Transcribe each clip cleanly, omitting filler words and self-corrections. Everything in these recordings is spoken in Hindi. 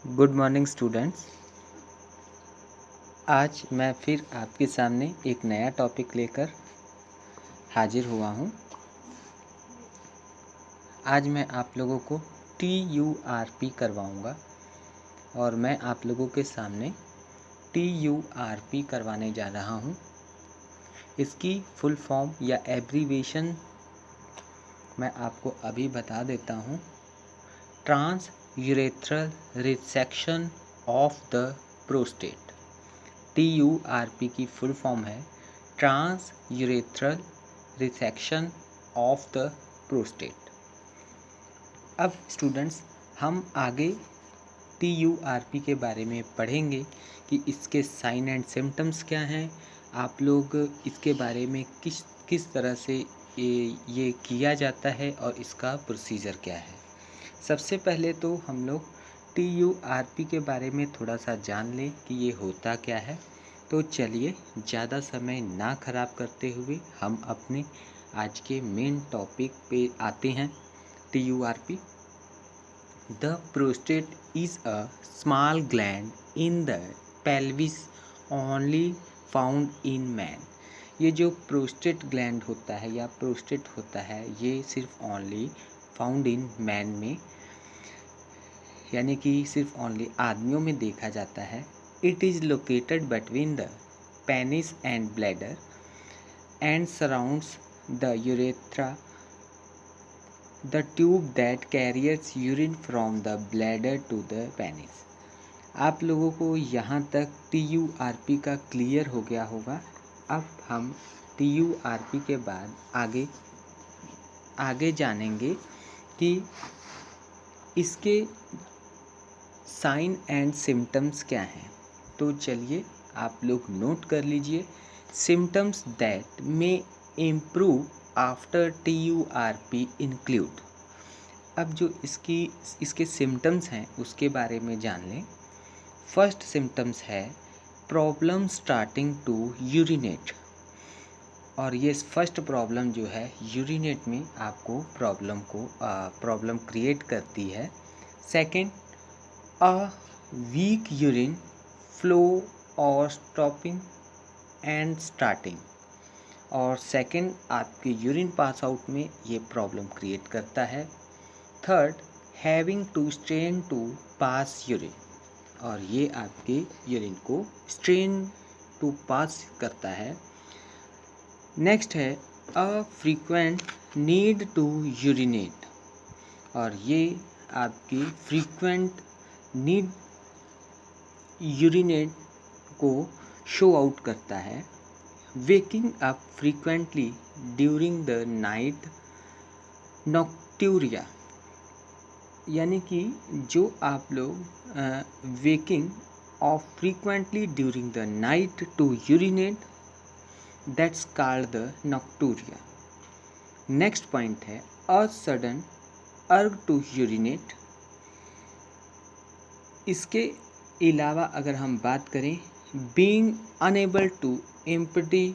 Good morning students. आज मैं फिर आपके सामने एक नया टॉपिक लेकर हाजिर हुआ हूँ। आज मैं आप लोगों को TURP करवाऊँगा और मैं आप लोगों के सामने TURP करवाने जा रहा हूँ। इसकी फुल फॉर्म या एब्रीवेशन मैं आपको अभी बता देता हूँ। Trans urethral resection of the prostate. TURP की फुल फॉर्म है trans urethral resection of the prostate. अब स्टूडेंट्स हम आगे TURP के बारे में पढ़ेंगे कि इसके साइन एंड सिम्टम्स क्या हैं, आप लोग इसके बारे में किस तरह से ये किया जाता है और इसका प्रोसीजर क्या है। सबसे पहले तो हम लोग TURP के बारे में थोड़ा सा जान लें कि ये होता क्या है। तो चलिए ज़्यादा समय ना ख़राब करते हुए हम अपने आज के मेन टॉपिक पे आते हैं। TURP। The prostate is a small gland in the pelvis only found in man। ये जो प्रोस्टेट ग्लैंड होता है या प्रोस्टेट होता है ये सिर्फ ओनली फाउंड इन मैन में, यानी कि सिर्फ ओनली आदमियों में देखा जाता है। It is located between the penis and bladder and surrounds the urethra, the tube that carries urine from the bladder to the penis। आप लोगों को यहाँ तक TURP का क्लियर हो गया होगा। अब हम TURP के बाद आगे जानेंगे कि इसके साइन एंड सिम्टम्स क्या हैं। तो चलिए आप लोग नोट कर लीजिए। Symptoms that may improve after TURP include. अब जो इसके सिम्टम्स हैं उसके बारे में जान लें। फर्स्ट सिम्टम्स है प्रॉब्लम स्टार्टिंग टू यूरिनेट, और ये फर्स्ट प्रॉब्लम जो है यूरिनेट में आपको प्रॉब्लम क्रिएट करती है। Second, a weak urine flow और स्टॉपिंग एंड स्टार्टिंग, और सेकंड आपके यूरिन पास आउट में ये प्रॉब्लम क्रिएट करता है। Third, having to strain to pass urine, और ये आपके यूरिन को स्ट्रेन टू पास करता है। नेक्स्ट है a frequent need to urinate, और ये आपकी फ्रीक्वेंट नीड यूरिनेट को शो आउट करता है। Waking up frequently during the night nocturia, यानी कि जो आप लोग waking of frequently during the night to urinate, that's called the nocturia. Next point है a sudden urge to urinate. इसके अलावा अगर हम बात करें being unable to empty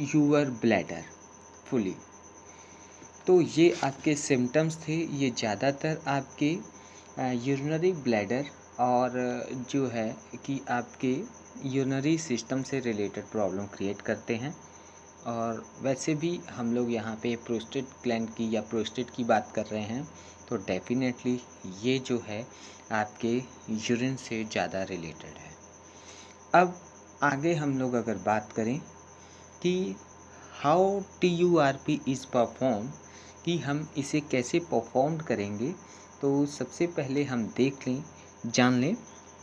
your bladder fully, तो ये आपके सिम्टम्स थे। ये ज़्यादातर आपके यूरिनरी ब्लैडर और जो है कि आपके यूरिनरी सिस्टम से रिलेटेड प्रॉब्लम क्रिएट करते हैं। और वैसे भी हम लोग यहाँ पे प्रोस्टेट ग्लैंड की या प्रोस्टेट की बात कर रहे हैं, तो डेफिनेटली ये जो है आपके यूरिन से ज़्यादा रिलेटेड है। अब आगे हम लोग अगर बात करें कि हाउ TURP इज़ परफॉर्म, कि हम इसे कैसे परफॉर्म करेंगे, तो सबसे पहले हम जान लें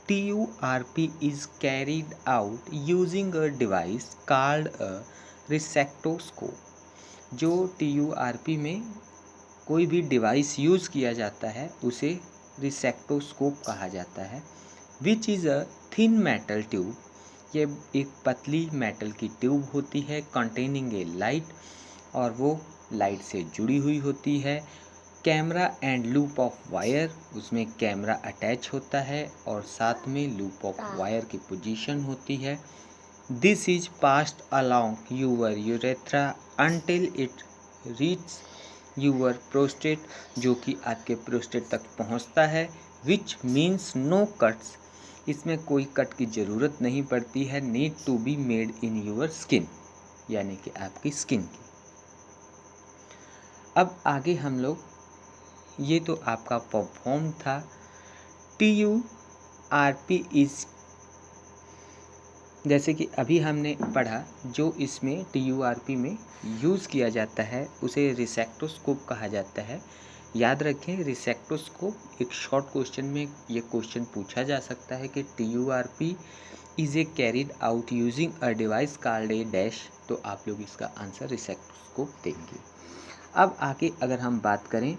TURP is carried out using a device called a resectoscope. जो TURP में कोई भी डिवाइस यूज़ किया जाता है उसे रिसेक्टोस्कोप कहा जाता है। Which is a thin metal tube, ये एक पतली मेटल की ट्यूब होती है कंटेनिंग ए लाइट, और वो लाइट से जुड़ी हुई होती है। Camera and loop of wire, उसमें कैमरा अटैच होता है और साथ में लूप ऑफ वायर की पोजीशन होती है। This is passed along your urethra until it reach your prostate, जो कि आपके प्रोस्टेट तक पहुंचता है। विच मीन्स नो कट्स, इसमें कोई कट की ज़रूरत नहीं पड़ती है। Need to be made in your skin, यानी कि आपकी स्किन की। अब आगे हम लोग, ये तो आपका परफॉर्म था। TURP इज, जैसे कि अभी हमने पढ़ा, जो इसमें TURP में यूज़ किया जाता है उसे रिसेप्टोस्कोप कहा जाता है। याद रखें, रिसेप्टोस्कोप एक शॉर्ट क्वेश्चन में ये क्वेश्चन पूछा जा सकता है कि TURP is a carried out using a device called a dash, तो आप लोग इसका आंसर रिसेप्टोस्कोप देंगे। अब आगे अगर हम बात करें,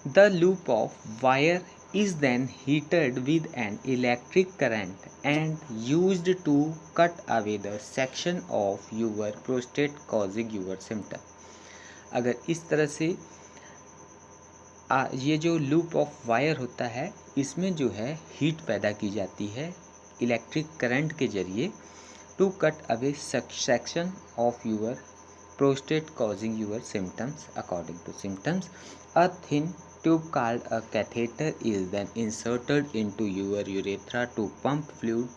the loop of wire is then heated with an electric current and used to cut away the section of your prostate causing your symptom। अगर इस तरह से ये जो लूप ऑफ वायर होता है, इसमें जो है हीट पैदा की जाती है इलेक्ट्रिक करंट के जरिए, to cut away section of your prostate causing your symptoms। According to symptoms, a thin tube called a catheter is then inserted into your urethra to pump fluid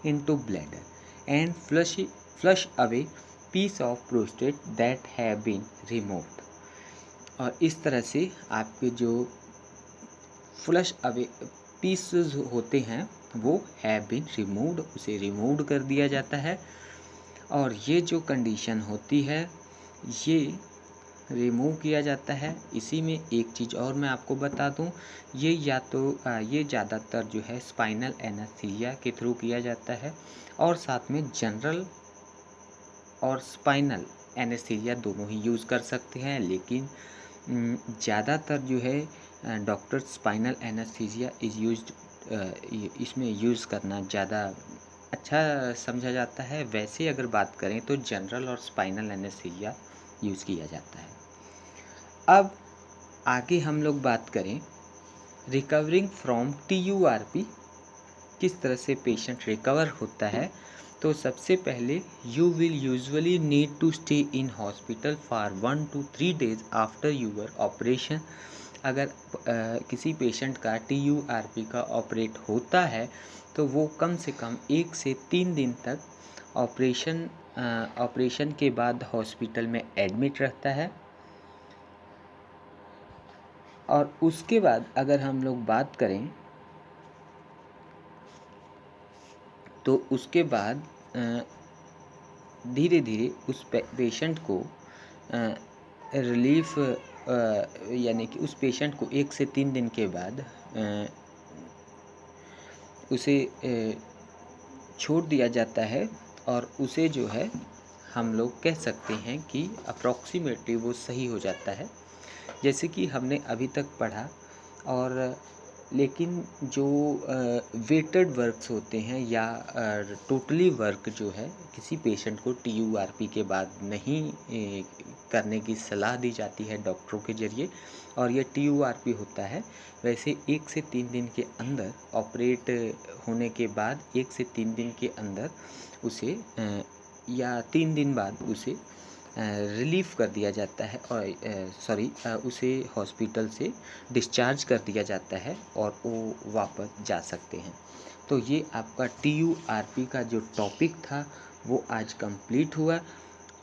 into bladder and flush away piece of prostate that have been removed। और इस तरह से आपके जो फ्लश अवे पीसेस होते हैं वो हैव बीन रिमूव्ड, उसे रिमूव कर दिया जाता है। और ये जो कंडीशन होती है ये रिमूव किया जाता है। इसी में एक चीज़ और मैं आपको बता दूं, ये या तो ये ज़्यादातर जो है स्पाइनल एनेस्थीसिया के थ्रू किया जाता है, और साथ में जनरल और स्पाइनल एनेस्थीसिया दोनों ही यूज़ कर सकते हैं, लेकिन ज़्यादातर जो है doctor spinal anaesthesia is used, इसमें यूज़ करना ज़्यादा अच्छा समझा जाता है। वैसे अगर बात करें तो जनरल और स्पाइनल एनेस्थीसिया यूज़ किया जाता है। अब आगे हम लोग बात करें रिकवरिंग फ्रॉम TURP, किस तरह से पेशेंट रिकवर होता है। तो सबसे पहले you will usually need to stay in hospital for 1 to 3 days after your operation. अगर किसी पेशेंट का TURP का ऑपरेट होता है तो वो कम से कम 1 से 3 दिन तक ऑपरेशन के बाद हॉस्पिटल में एडमिट रहता है। और उसके बाद अगर हम लोग बात करें तो उसके बाद धीरे धीरे उस पेशेंट को रिलीफ, यानी कि उस पेशेंट को 1 से 3 दिन के बाद उसे छोड़ दिया जाता है, और उसे जो है हम लोग कह सकते हैं कि अप्रॉक्सीमेटली वो सही हो जाता है, जैसे कि हमने अभी तक पढ़ा। और लेकिन जो वेटेड वर्क्स होते हैं या टोटली वर्क जो है किसी पेशेंट को TURP के बाद नहीं करने की सलाह दी जाती है डॉक्टरों के ज़रिए, और यह TURP होता है वैसे 1 से 3 दिन के अंदर, ऑपरेट होने के बाद 1 से 3 दिन के अंदर उसे या 3 दिन बाद उसे रिलीफ कर दिया जाता है, और उसे हॉस्पिटल से डिस्चार्ज कर दिया जाता है और वो वापस जा सकते हैं। तो ये आपका TURP का जो टॉपिक था वो आज कंप्लीट हुआ,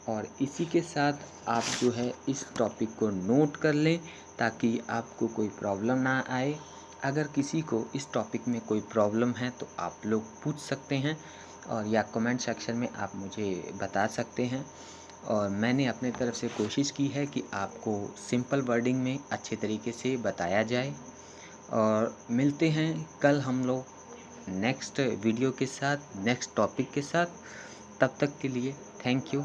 और इसी के साथ आप जो है इस टॉपिक को नोट कर लें ताकि आपको कोई प्रॉब्लम ना आए। अगर किसी को इस टॉपिक में कोई प्रॉब्लम है तो आप लोग पूछ सकते हैं, और या कमेंट सेक्शन में आप मुझे बता सकते हैं। और मैंने अपने तरफ से कोशिश की है कि आपको सिंपल वर्डिंग में अच्छे तरीके से बताया जाए। और मिलते हैं कल हम लोग नेक्स्ट वीडियो के साथ, नेक्स्ट टॉपिक के साथ। तब तक के लिए थैंक यू।